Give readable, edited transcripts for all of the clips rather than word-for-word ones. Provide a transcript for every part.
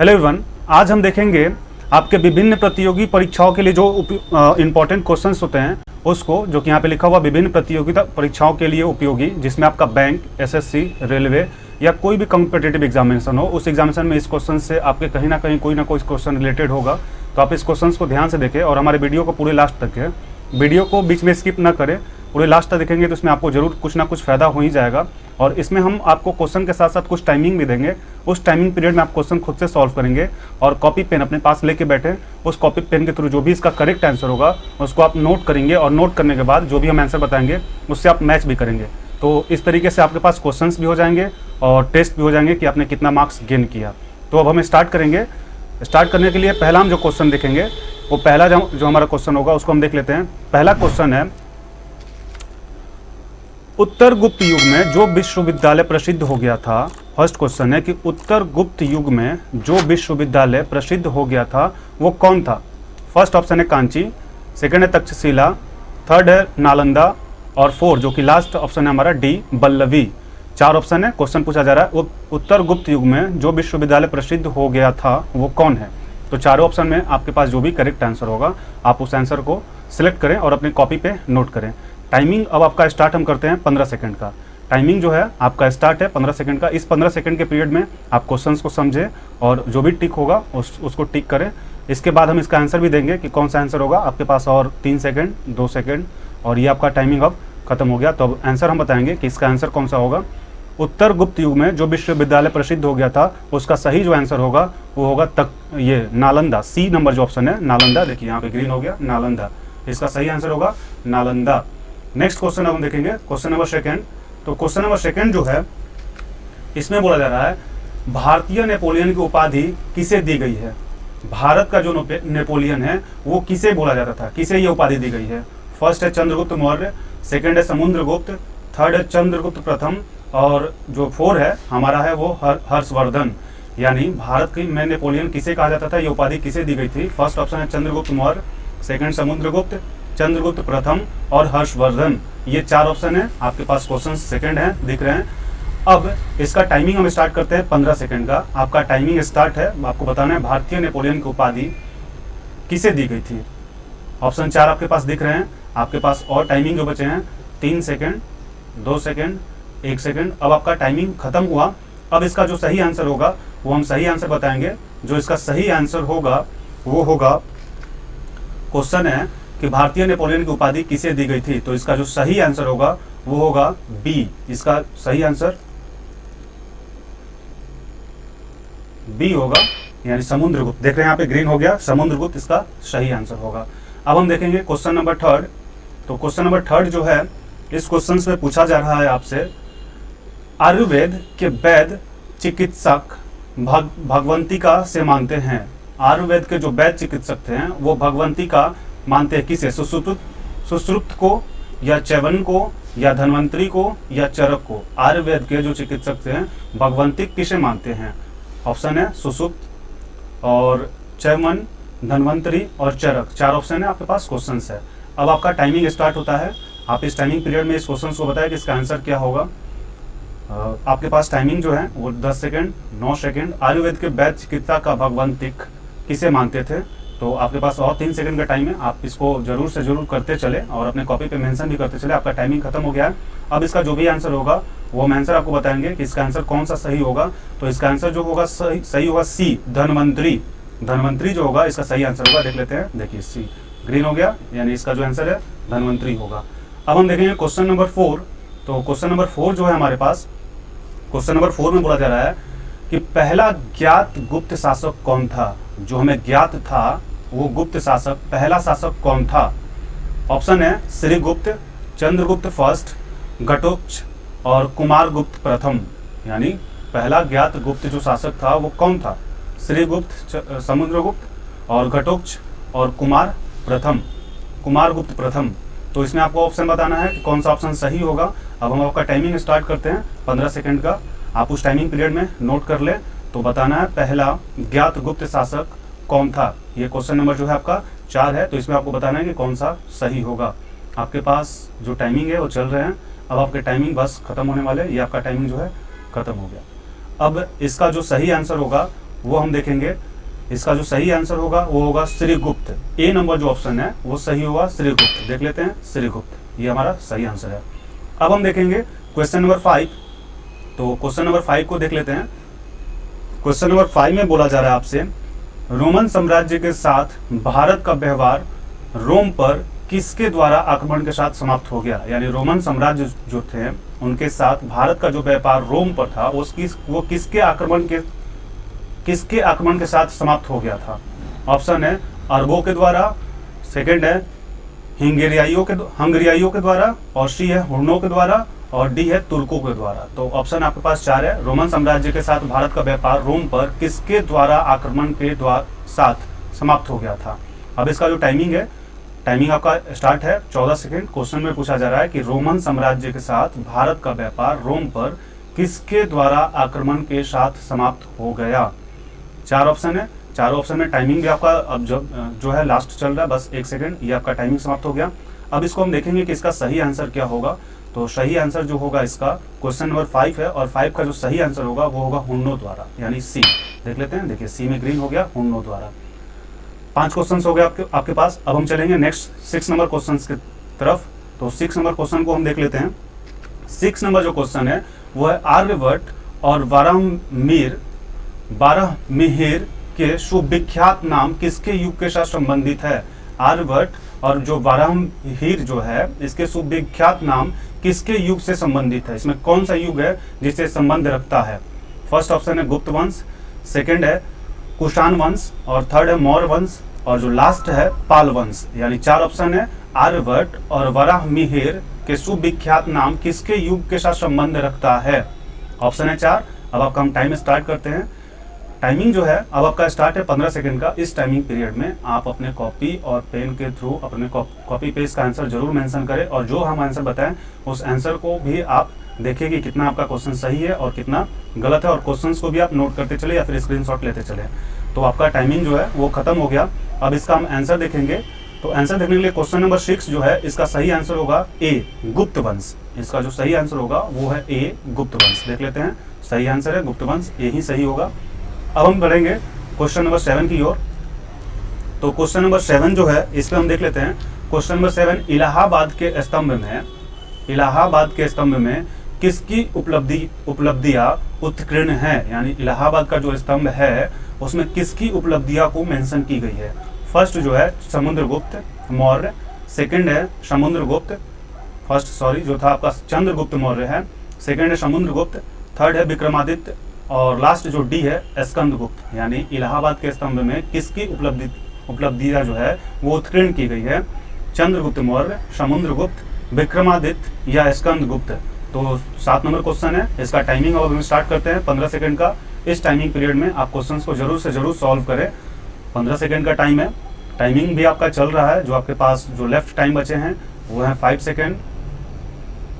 Hello everyone, आज हम देखेंगे आपके विभिन्न प्रतियोगी परीक्षाओं के लिए जो इम्पोर्टेंट क्वेश्चंस होते हैं उसको, जो कि यहाँ पे लिखा हुआ विभिन्न प्रतियोगिता परीक्षाओं के लिए उपयोगी, जिसमें आपका बैंक, एसएससी, रेलवे या कोई भी कॉम्पिटिटिव एग्जामिनेशन हो, उस एग्जामिनेशन में इस क्वेश्चन से आपके कहीं ना कहीं कोई ना कोई क्वेश्चन रिलेटेड होगा। तो आप इस क्वेश्चन को ध्यान से देखें और हमारे वीडियो को पूरे लास्ट तक है, वीडियो को बीच में स्किप ना करें, पूरे लास्ट तक देखेंगे तो इसमें आपको जरूर कुछ ना कुछ फायदा हो ही जाएगा। और इसमें हम आपको क्वेश्चन के साथ साथ कुछ टाइमिंग भी देंगे, उस टाइमिंग पीरियड में आप क्वेश्चन खुद से सॉल्व करेंगे और कॉपी पेन अपने पास लेके बैठे, उस कॉपी पेन के थ्रू जो भी इसका करेक्ट आंसर होगा उसको आप नोट करेंगे और नोट करने के बाद जो भी हम आंसर बताएंगे उससे आप मैच भी करेंगे। तो इस तरीके से आपके पास क्वेश्चंस भी हो जाएंगे और टेस्ट भी हो जाएंगे कि आपने कितना मार्क्स गेन किया। तो अब हम स्टार्ट करेंगे। स्टार्ट करने के लिए पहला हम जो क्वेश्चन देखेंगे वो पहला जो हमारा क्वेश्चन होगा उसको हम देख लेते हैं। पहला क्वेश्चन है, उत्तर गुप्त युग में जो विश्वविद्यालय प्रसिद्ध हो गया था। फर्स्ट क्वेश्चन है कि उत्तर गुप्त युग में जो विश्वविद्यालय प्रसिद्ध हो गया था वो कौन था। फर्स्ट ऑप्शन है कांची, सेकंड है तक्षशिला, थर्ड है नालंदा और फोर्थ जो कि लास्ट ऑप्शन है हमारा डी बल्लवी। चार ऑप्शन है। क्वेश्चन पूछा जा रहा है वो उत्तर गुप्त युग में जो विश्वविद्यालय प्रसिद्ध हो गया था वो कौन है। तो चारों ऑप्शन में आपके पास जो भी करेक्ट आंसर होगा आप उस आंसर को सिलेक्ट करें और अपनी कॉपी पे नोट करें। टाइमिंग अब आपका स्टार्ट हम करते हैं 15 सेकंड का। टाइमिंग जो है आपका स्टार्ट है 15 सेकंड का। इस 15 सेकंड के पीरियड में आप क्वेश्चंस को समझें और जो भी टिक होगा उसको टिक करें। इसके बाद हम इसका आंसर भी देंगे कि कौन सा आंसर होगा। आपके पास और 3 सेकंड, 2 सेकंड और ये आपका टाइमिंग अब खत्म हो गया। तो अब आंसर हम बताएंगे कि इसका आंसर कौन सा होगा। उत्तर गुप्त युग में जो विश्वविद्यालय प्रसिद्ध हो गया था उसका सही जो आंसर होगा वो होगा ये नालंदा। सी नंबर जो ऑप्शन है नालंदा, देखिए यहाँ पे ग्रीन हो गया, नालंदा। इसका सही आंसर होगा नालंदा। नेक्स्ट क्वेश्चन अब हम देखेंगे, क्वेश्चन नंबर सेकंड। तो क्वेश्चन नंबर सेकंड जो है इसमें बोला जा रहा है भारतीय नेपोलियन की उपाधि किसे दी गई है। भारत का जो नेपोलियन है वो किसे बोला जाता था, किसे ये उपाधि दी गई है। फर्स्ट है चंद्रगुप्त मौर्य, सेकंड है समुद्रगुप्त, थर्ड है चंद्रगुप्त प्रथम और जो फोर्थ है हमारा है वो हर्षवर्धन। यानी भारत की में नेपोलियन किसे कहा जाता था, ये उपाधि किसे दी गई थी। फर्स्ट ऑप्शन है चंद्रगुप्त मौर्य, सेकंड समुद्रगुप्त, चंद्रगुप्त प्रथम और हर्षवर्धन। ये चार ऑप्शन है आपके पास। क्वेश्चन सेकंड है, दिख रहे हैं। अब इसका टाइमिंग हम स्टार्ट करते हैं 15 सेकंड का। आपका टाइमिंग स्टार्ट है, आपको बताना है भारतीय नेपोलियन की उपाधि किसे दी गई थी। ऑप्शन 4 आपके पास दिख रहे हैं। आपके पास और टाइमिंग जो बचे हैं 3 सेकंड, 2 सेकंड, 1 सेकंड। अब आपका टाइमिंग खत्म हुआ। अब इसका जो सही आंसर होगा वो हम सही आंसर बताएंगे। जो इसका सही आंसर होगा वो होगा, क्वेश्चन है कि भारतीय नेपोलियन की उपाधि किसे दी गई थी। तो इसका जो सही आंसर होगा वो होगा बी। इसका सही आंसर बी होगा, यानी समुद्रगुप्त। देख रहे हैं यहाँ पे ग्रीन हो गया, समुद्रगुप्त इसका सही आंसर होगा। अब हम देखेंगे क्वेश्चन नंबर थर्ड। तो क्वेश्चन नंबर थर्ड जो है इस क्वेश्चन में पूछा जा रहा है आपसे, आयुर्वेद के वैद्य चिकित्सक भगवंतिका से मानते हैं। आयुर्वेद के जो वैद्य चिकित्सक थे वो भगवंतिका मानते हैं किसे, सुश्रुत को या च्यवन को या धन्वंतरी को या चरक को। आयुर्वेद के जो चिकित्सक थे भगवंतिक किसे मानते हैं। ऑप्शन है सुसुप्त और च्यवन, धन्वंतरी और चरक। चार ऑप्शन है आपके पास। क्वेश्चन है अब आपका टाइमिंग स्टार्ट होता है। आप इस टाइमिंग पीरियड में इस क्वेश्चन को बताएं कि इसका आंसर क्या होगा। आपके पास टाइमिंग जो है वो 10 सेकंड, 9 सेकंड। आयुर्वेद के वैद्य चिकित्सा का भगवंतिक किसे मानते थे। तो आपके पास और 3 सेकंड का टाइम है। आप इसको जरूर से जरूर करते चले और अपने कॉपी पे मेंशन भी करते चले। आपका टाइमिंग खत्म हो गया है। अब इसका जो भी आंसर होगा वो हम आंसर आपको बताएंगे कि इसका आंसर कौन सा सही होगा। तो इसका आंसर जो होगा सही होगा सी, धन्वंतरी। धन्वंतरी जो होगा इसका सही आंसर होगा। देख लेते हैं, देखिए सी ग्रीन हो गया, यानी इसका जो आंसर है धन्वंतरी होगा। अब हम देखेंगे क्वेश्चन नंबर 4। तो क्वेश्चन नंबर 4 जो है हमारे पास, क्वेश्चन नंबर 4 में बोला जा रहा है कि पहला ज्ञात गुप्त शासक कौन था। जो हमें ज्ञात था वो गुप्त शासक, पहला शासक कौन था। ऑप्शन है श्रीगुप्त, चंद्रगुप्त फर्स्ट, घटोत्कच और कुमारगुप्त प्रथम। यानी पहला ज्ञात गुप्त जो शासक था वो कौन था। श्रीगुप्त, समुद्रगुप्त और घटोत्कच और कुमारगुप्त प्रथम। तो इसमें आपको ऑप्शन बताना है कि कौन सा ऑप्शन सही होगा। अब हम आपका टाइमिंग स्टार्ट करते हैं 15 सेकंड का। आप उस टाइमिंग पीरियड में नोट कर ले। तो बताना है पहला ज्ञात गुप्त शासक कौन था। ये क्वेश्चन नंबर जो है आपका 4 है। तो इसमें आपको बताना है कि कौन सा सही होगा। आपके पास जो टाइमिंग है वो चल रहे हैं। अब आपके टाइमिंग बस खत्म होने वाले। ये आपका टाइमिंग जो है खत्म हो गया। अब इसका जो सही आंसर होगा वो हम देखेंगे। इसका जो सही आंसर होगा वो होगा श्रीगुप्त। ए नंबर जो ऑप्शन है वो सही होगा श्रीगुप्त। देख लेते हैं श्रीगुप्त, ये हमारा सही आंसर है। अब हम देखेंगे क्वेश्चन नंबर 5। तो क्वेश्चन नंबर 5 को देख लेते हैं। क्वेश्चन नंबर 5 में बोला जा रहा है आपसे, रोमन साम्राज्य के साथ भारत का व्यवहार रोम पर किसके द्वारा आक्रमण के साथ समाप्त हो गया। यानी रोमन साम्राज्य जो थे उनके साथ भारत का जो व्यापार रोम पर था वो किसके आक्रमण के साथ समाप्त हो गया था। ऑप्शन है अरबों के द्वारा, सेकंड है हंगेरियाइयों के द्वारा, और सी है हुर्नों के द्वारा, और डी है तुर्कों के द्वारा। तो ऑप्शन आपके पास 4 है। रोमन साम्राज्य के साथ भारत का व्यापार रोम पर किसके द्वारा आक्रमण के साथ समाप्त हो गया था। अब इसका जो टाइमिंग है, टाइमिंग आपका स्टार्ट है 14 सेकेंड। क्वेश्चन में पूछा जा रहा है कि रोमन साम्राज्य के साथ भारत का व्यापार रोम पर किसके द्वारा आक्रमण के साथ समाप्त हो गया। 4 ऑप्शन है, 4 ऑप्शन में टाइमिंग भी आपका अब जो है लास्ट चल रहा है, बस 1 सेकेंड, ये आपका टाइमिंग समाप्त हो गया। अब इसको हम देखेंगे कि इसका सही आंसर क्या होगा। तो सही आंसर जो होगा इसका क्वेश्चन नंबर 5 है, और 5 का जो सही आंसर होगा वो होगा हुर्नों द्वारा, यानी सी। देख लेते हैं, देखिए सी में ग्रीन हो गया, हुर्नों द्वारा। 5 क्वेश्चन हो गए आपके पास। अब हम चलेंगे नेक्स्ट 6 नंबर क्वेश्चन की तरफ। तो 6 नंबर क्वेश्चन को हम देख लेते हैं। 6 नंबर जो क्वेश्चन है वो है आर्यभट्ट और बारहमिहिर के सुविख्यात नाम किसके युग के साथ संबंधित है। आर्यभट्ट और जो बारहमिहिर जो है इसके सुविख्यात नाम किसके युग से संबंधित है। इसमें कौन सा युग है जिससे संबंध रखता है। फर्स्ट ऑप्शन है गुप्त वंश, सेकंड है कुषाण वंश, और थर्ड है मौर्य वंश, और जो लास्ट है पाल वंश। यानी 4 ऑप्शन है। आर्यभट्ट और बारहमिहिर के सुविख्यात नाम किसके युग के साथ संबंध रखता है। ऑप्शन है 4। अब आपका हम टाइम स्टार्ट करते हैं। टाइमिंग जो है अब आपका स्टार्ट है 15 सेकंड का। इस टाइमिंग पीरियड में आप अपने कॉपी और पेन के थ्रू अपने कॉपी पे इसका आंसर जरूर मेंशन करें, और जो हम आंसर बताएं उस आंसर को भी आप देखिए कि कितना आपका क्वेश्चन सही है और कितना गलत है, और क्वेश्चंस को भी आप नोट करते चले या फिर स्क्रीनशॉट लेते चले। तो आपका टाइमिंग जो है वो खत्म हो गया। अब इसका हम आंसर देखेंगे। तो आंसर देखने के लिए क्वेश्चन नंबर 6 जो है इसका सही आंसर होगा ए गुप्त वंश। इसका जो सही आंसर होगा वो है ए गुप्त वंश। देख लेते हैं, सही आंसर है गुप्त वंश, ये ही सही होगा। अब हम बढ़ेंगे क्वेश्चन नंबर 7 की ओर। तो क्वेश्चन नंबर 7 जो है इस पे हम देख लेते हैं। क्वेश्चन नंबर 7, इलाहाबाद के स्तंभ में किसकी उपलब्धियां उत्कीर्ण है। यानी इलाहाबाद का जो स्तंभ है उसमें किसकी उपलब्धियां को मेंशन की गई है। फर्स्ट जो है समुद्रगुप्त मौर्य, सेकंड है जो था आपका चंद्रगुप्त मौर्य है, सेकंड है समुद्रगुप्त, थर्ड है विक्रमादित्य, और लास्ट जो डी है स्कंदगुप्त। यानी इलाहाबाद के स्तंभ में किसकी उपलब्धियां जो है वो उत्कीर्ण की गई है। चंद्रगुप्त मौर्य, समुद्रगुप्त, विक्रमादित्य या स्कंदगुप्त। तो 7 नंबर क्वेश्चन है। इसका टाइमिंग अब हम स्टार्ट करते हैं 15 सेकंड का। इस टाइमिंग पीरियड में आप क्वेश्चंस को जरूर से जरूर सॉल्व करें। 15 सेकंड का टाइम है। टाइमिंग भी आपका चल रहा है। जो आपके पास जो लेफ्ट टाइम बचे हैं वो है 5 सेकंड,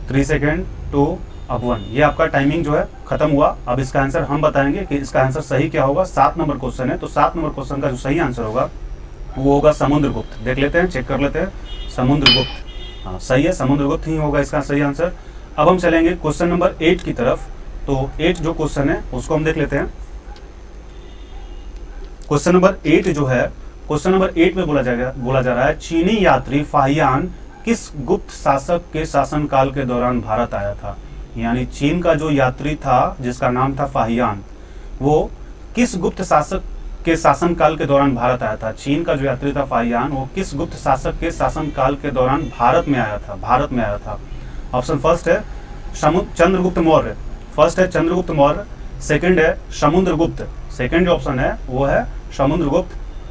3 सेकंड, 2, अब 1। ये आपका टाइमिंग जो है खत्म हुआ। अब इसका आंसर हम बताएंगे कि इसका आंसर सही क्या होगा। 7 नंबर क्वेश्चन है। तो 7 नंबर क्वेश्चन का जो सही आंसर होगा वो होगा समुद्रगुप्त। देख लेते हैं, चेक कर लेते हैं। समुद्रगुप्त, हाँ सही है, समुद्रगुप्त ही होगा इसका सही आंसर। अब हम चलेंगे क्वेश्चन नंबर 8 की तरफ। तो 8 जो क्वेश्चन है उसको हम देख लेते हैं। क्वेश्चन नंबर 8 जो है, क्वेश्चन नंबर 8 में बोला जा रहा है चीनी यात्री फाहियान किस गुप्त शासक के शासनकाल के दौरान भारत आया था। यानी चीन का जो यात्री था जिसका नाम था फाहियान, वो किस गुप्त शासक के शासनकाल के दौरान भारत आया था। चीन का जो यात्री था फाहियान वो किस गुप्त शासक के शासनकाल के दौरान भारत में आया था। ऑप्शन फर्स्ट है चंद्रगुप्त मौर्य, सेकंड है समुद्रगुप्त, सेकंड जो ऑप्शन है वो है समुद्रगुप्त,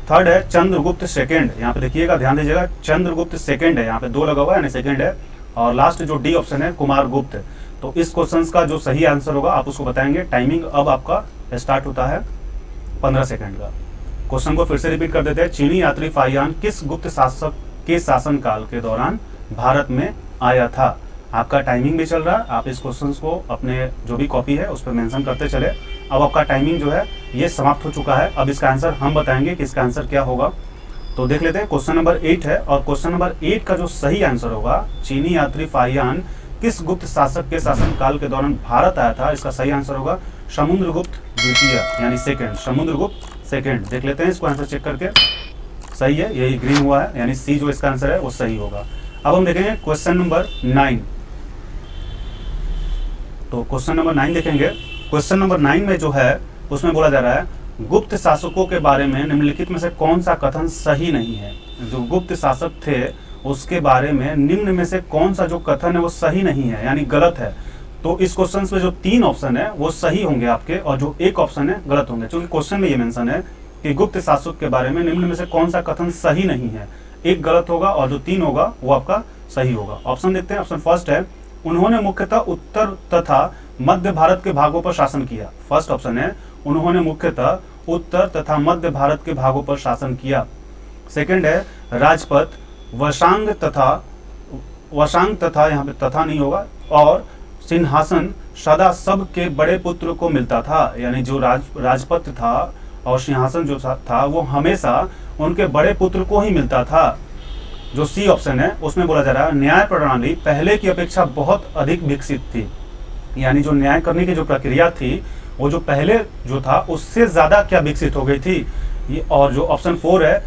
थर्ड है चंद्रगुप्त सेकंड। यहाँ पे देखिएगा, ध्यान दीजिएगा, चंद्रगुप्त सेकंड है, यहाँ पे 2 लगा हुआ है यानी सेकंड है, और लास्ट जो डी ऑप्शन है कुमारगुप्त। तो इस क्वेश्चन का जो सही आंसर होगा आप उसको बताएंगे। टाइमिंग अब आपका स्टार्ट होता है 15 सेकंड का। क्वेश्चन को फिर से रिपीट कर देते हैं। चीनी यात्री फाहियान किस गुप्त शासक के शासनकाल के दौरान भारत में आया था। आपका टाइमिंग भी चल रहा है। आप इस क्वेश्चन को अपने जो भी कॉपी है उस पर मेंशन करते चले। अब आपका टाइमिंग जो है ये समाप्त हो चुका है। अब इसका आंसर हम बताएंगे कि इसका आंसर क्या होगा। तो देख लेते हैं, क्वेश्चन नंबर 8 है, और क्वेश्चन नंबर 8 का जो सही आंसर होगा, चीनी यात्री फाहियान किस गुप्त शासक के शासनकाल के दौरान भारत आया था, इसका सही आंसर होगा समुद्रगुप्त द्वितीय यानी सेकंड, समुद्रगुप्त सेकंड। देख लेते हैं इसको आंसर चेक करके, सही है, यही ग्रीन हुआ है, यानी सी जो इसका आंसर है वो सही होगा। अब हम देखेंगे क्वेश्चन नंबर 9। तो क्वेश्चन नंबर 9 देखेंगे। क्वेश्चन नंबर 9 में जो है उसमें बोला जा रहा है गुप्त शासकों के बारे में निम्नलिखित में से कौन सा कथन सही नहीं है। जो गुप्त शासक थे उसके बारे में निम्न में से कौन सा जो कथन है वो सही नहीं है, यानी गलत है। तो इस क्वेश्चन में जो 3 ऑप्शन है वो सही होंगे आपके, और जो एक ऑप्शन है गलत होंगे। क्योंकि क्वेश्चन में ये मेंशन है कि गुप्त शासक के बारे में निम्न में से कौन सा कथन सही नहीं है, एक गलत होगा और जो 3 होगा वो आपका सही होगा। ऑप्शन देखते हैं। ऑप्शन फर्स्ट है उन्होंने मुख्यतः उत्तर तथा मध्य भारत के भागों पर शासन किया। फर्स्ट ऑप्शन है उन्होंने मुख्यतः उत्तर तथा मध्य भारत के भागों पर शासन किया। सेकंड है राजपथ वशांग तथा यहाँ पे तथा नहीं होगा, और सिंहासन सदा सब के बड़े पुत्र को मिलता था, यानी जो राजपथ था और सिंहासन जो था वो हमेशा उनके बड़े पुत्र को ही मिलता था। जो सी ऑप्शन है उसमें बोला जा रहा है न्याय प्रणाली पहले की अपेक्षा बहुत अधिक विकसित थी, यानी जो न्याय करने की जो प्रक्रिया थी वो जो पहले जो था उससे ज्यादा क्या विकसित हो गई थी ये। और जो ऑप्शन 4 है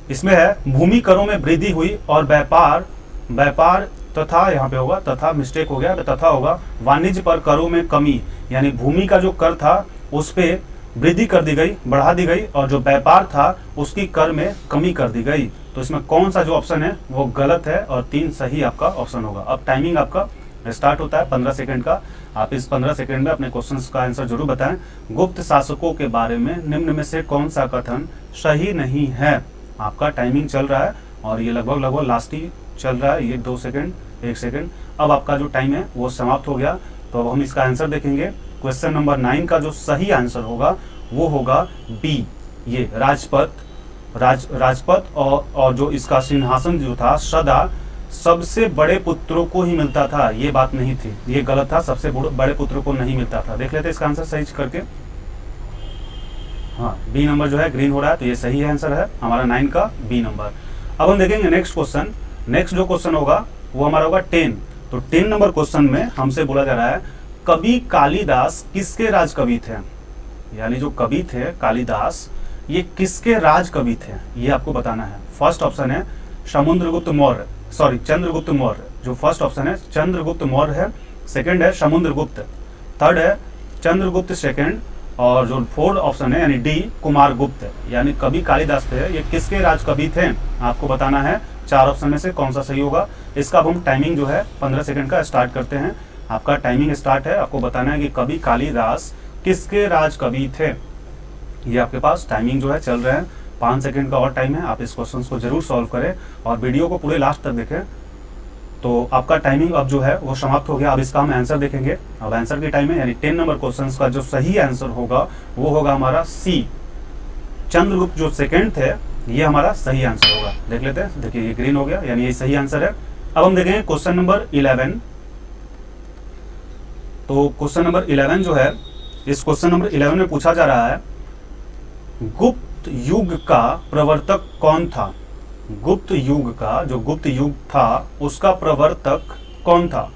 इसमें है भूमि करों में वृद्धि हुई और व्यापार तथा यहाँ पे होगा तथा मिस्टेक हो गया, तथा होगा वाणिज्य पर करों में कमी, यानी भूमि का जो कर था उस पे वृद्धि कर दी गई, बढ़ा दी गई, और जो व्यापार था उसकी कर में कमी कर दी गई। तो इसमें कौन सा जो ऑप्शन है वो गलत है और 3 सही आपका ऑप्शन होगा। अब टाइमिंग आपका स्टार्ट होता है 15 सेकंड का। आप इस 15 सेकंड में अपने क्वेश्चंस का आंसर जरूर बताएं। गुप्त शासकों के बारे में निम्न में से कौन सा कथन सही नहीं है। आपका टाइमिंग चल रहा है और ये लगभग लास्ट ही चल रहा है, ये 2 सेकंड 1 सेकंड। अब आपका जो टाइम है वो समाप्त हो गया। तो अब हम इसका आंसर देखेंगे। क्वेश्चन नंबर 9 का जो सही आंसर होगा वो होगा बी, ये राजपथ और जो इसका सिंहासन जो था सदा सबसे बड़े पुत्रों को ही मिलता था, ये बात नहीं थी, ये गलत था, सबसे बड़े पुत्रों को नहीं मिलता था। देख लेते हैं इसका आंसर सही करके। हाँ, बी नंबर जो है ग्रीन हो रहा है, तो ये सही है आंसर है हमारा 9 का बी नंबर। अब हम देखेंगे नेक्स्ट क्वेश्चन। नेक्स्ट जो क्वेश्चन होगा वो हमारा होगा 10। तो 10 नंबर क्वेश्चन में हमसे बोला जा रहा है कवि कालिदास किसके राज कवि थे, यानी जो कवि थे कालिदास ये किसके राज कवि थे, ये आपको बताना है। फर्स्ट ऑप्शन है चंद्रगुप्त मौर्य। जो फर्स्ट ऑप्शन है चंद्रगुप्त मौर्य है। सेकंड है समुद्रगुप्त। थर्ड है चंद्रगुप्त सेकंड। और जो फोर्थ ऑप्शन है यानी डी कुमारगुप्त, यानी कवि कालिदास थे, ये किसके राज कवि थे आपको बताना है। 4 ऑप्शन में से कौन सा सही होगा। इसका अब हम टाइमिंग जो है 15 सेकंड का स्टार्ट करते हैं। आपका टाइमिंग स्टार्ट है, आपको बताना है कि कवि कालिदास किसके राज कवि थे। ये आपके पास टाइमिंग जो है चल रहा है, 5 सेकंड का और टाइम है। आप इस क्वेश्चन को जरूर सॉल्व करें और वीडियो को पूरे लास्ट तक देखें। तो आपका टाइमिंग अब जो है वो समाप्त हो गया। अब इसका हम आंसर देखेंगे। अब आंसर की टाइम है, यानी 10 नंबर क्वेश्चन का जो सही आंसर होगा वो होगा हमारा सी, चंद्रगुप्त जो सेकंड थे, ये हमारा सही आंसर होगा। देख लेते हैं, देखिए ये ग्रीन हो गया, यानी ये सही आंसर है। अब हम देखेंगे क्वेश्चन नंबर 11। तो क्वेश्चन नंबर 11 जो है, इस क्वेश्चन नंबर 11 में पूछा जा रहा है गुप्त युग का प्रवर्तक कौन था। गुप्त युग का जो गुप्त युग था उसका प्रवर्तक कौन था।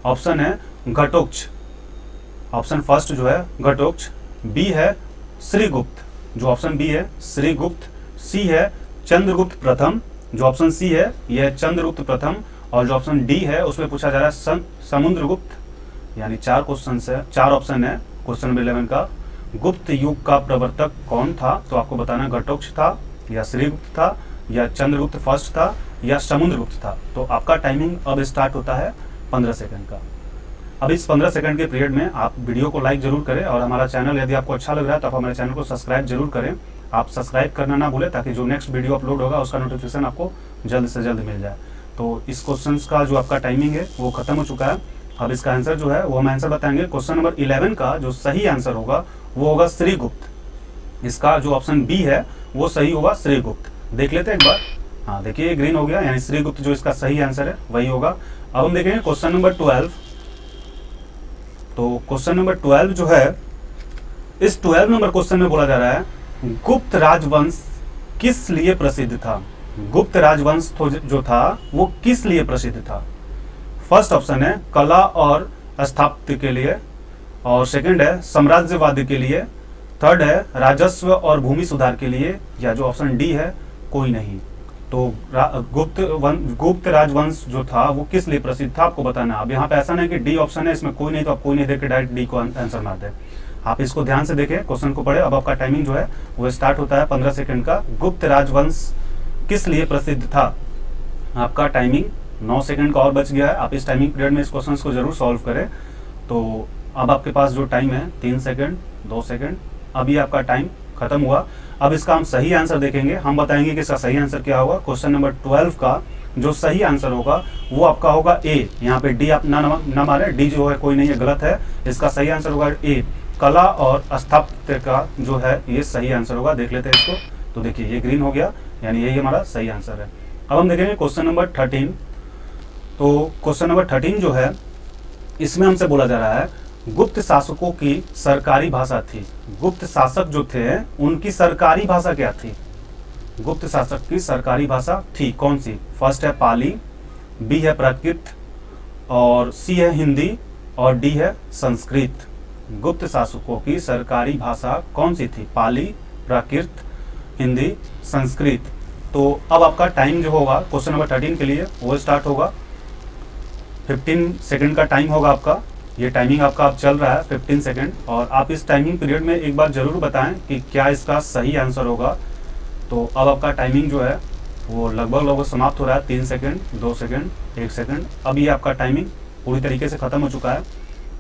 ऑप्शन है घटोत्कच, ऑप्शन फर्स्ट जो है घटोत्कच। बी है श्रीगुप्त, जो ऑप्शन बी है श्रीगुप्त। सी है चंद्रगुप्त प्रथम, जो ऑप्शन सी है यह चंद्रगुप्त प्रथम। और जो ऑप्शन डी है उसमें पूछा जा रहा है समुद्रगुप्त। यानी 4 क्वेश्चन है, 4 ऑप्शन है क्वेश्चन नंबर 11 का। गुप्त युग का प्रवर्तक कौन था, तो आपको बताना घटोत्कच था या श्रीगुप्त था या चंद्रगुप्त फर्स्ट था या समुद्रगुप्त था। तो आपका टाइमिंग अब स्टार्ट होता है 15 सेकंड का। अब इस 15 सेकंड के पीरियड में आप वीडियो को लाइक जरूर करें और हमारा चैनल यदि आपको अच्छा लग रहा है तो आप हमारे चैनल को सब्सक्राइब जरूर करें। आप सब्सक्राइब करना ना भूलें ताकि जो नेक्स्ट वीडियो अपलोड होगा उसका नोटिफिकेशन आपको जल्द से जल्द मिल जाए। तो इस क्वेश्चन का जो आपका टाइमिंग है वो खत्म हो चुका है। अब इसका आंसर जो है वो हम आंसर बताएंगे। क्वेश्चन नंबर 11 का जो सही आंसर होगा वो होगा श्रीगुप्त। इसका जो ऑप्शन बी है वो सही होगा श्रीगुप्त। देख लेते हैं एक बार। हाँ देखिए ग्रीन हो गया, यानी श्रीगुप्त जो इसका सही आंसर है वही होगा। अब हम देखेंगे क्वेश्चन नंबर 12। तो क्वेश्चन नंबर 12 जो है, इस 12 नंबर क्वेश्चन में बोला जा रहा है गुप्त राजवंश किस लिए प्रसिद्ध था। गुप्त राजवंश जो था वो किस लिए प्रसिद्ध था। फर्स्ट ऑप्शन है कला और स्थापत्य के लिए, और सेकंड है साम्राज्यवाद के लिए, थर्ड है राजस्व और भूमि सुधार के लिए, या जो ऑप्शन डी है कोई नहीं। तो गुप्त राजवंश जो था वो किस लिए प्रसिद्ध था आपको बताना। अब यहाँ पे ऐसा नहीं कि डी ऑप्शन है इसमें कोई नहीं, तो आप कोई नहीं देके डायरेक्ट डी को आंसर मार दें। आप इसको ध्यान से देखें, क्वेश्चन को पढ़े। अब आपका टाइमिंग जो है वो स्टार्ट होता है 15 सेकंड का। गुप्त राजवंश किस लिए प्रसिद्ध था। आपका टाइमिंग 9 सेकंड का और बच गया है। आप इस टाइमिंग पीरियड में इस क्वेश्चन को जरूर सॉल्व करें। तो अब आपके पास जो टाइम है 3 सेकंड 2 सेकंड, अभी आपका टाइम खत्म हुआ। अब इसका हम सही आंसर देखेंगे, हम बताएंगे कि इसका सही आंसर क्या होगा। क्वेश्चन नंबर 12 का जो सही आंसर होगा वो आपका होगा ए। यहाँ पे डी आप ना मारे, डी जो है कोई नहीं है, गलत है। इसका सही आंसर होगा ए, कला और स्थापत्य का जो है ये सही आंसर होगा। देख लेते हैं इसको। तो देखिए ये ग्रीन हो गया, यानी यही हमारा सही आंसर है। अब हम देखेंगे क्वेश्चन नंबर 13। तो क्वेश्चन नंबर 13 जो है इसमें हमसे बोला जा रहा है गुप्त शासकों की सरकारी भाषा थी। गुप्त शासक जो थे उनकी सरकारी भाषा क्या थी। गुप्त शासक की सरकारी भाषा थी कौन सी। फर्स्ट है पाली, बी है प्राकृत, और सी है हिंदी, और डी है संस्कृत। गुप्त शासकों की सरकारी भाषा कौन सी थी। पाली, प्राकृत, हिंदी, संस्कृत। तो अब आपका टाइम जो होगा क्वेश्चन नंबर 13 के लिए वो स्टार्ट होगा। 15 सेकंड का टाइम होगा आपका। ये टाइमिंग आपका अब चल रहा है 15 सेकंड, और आप इस टाइमिंग पीरियड में एक बार जरूर बताएं कि क्या इसका सही आंसर होगा। तो अब आपका टाइमिंग जो है वो लगभग समाप्त हो रहा है। 3 सेकंड 2 सेकंड 1 सेकंड, अब ये आपका टाइमिंग पूरी तरीके से खत्म हो चुका है।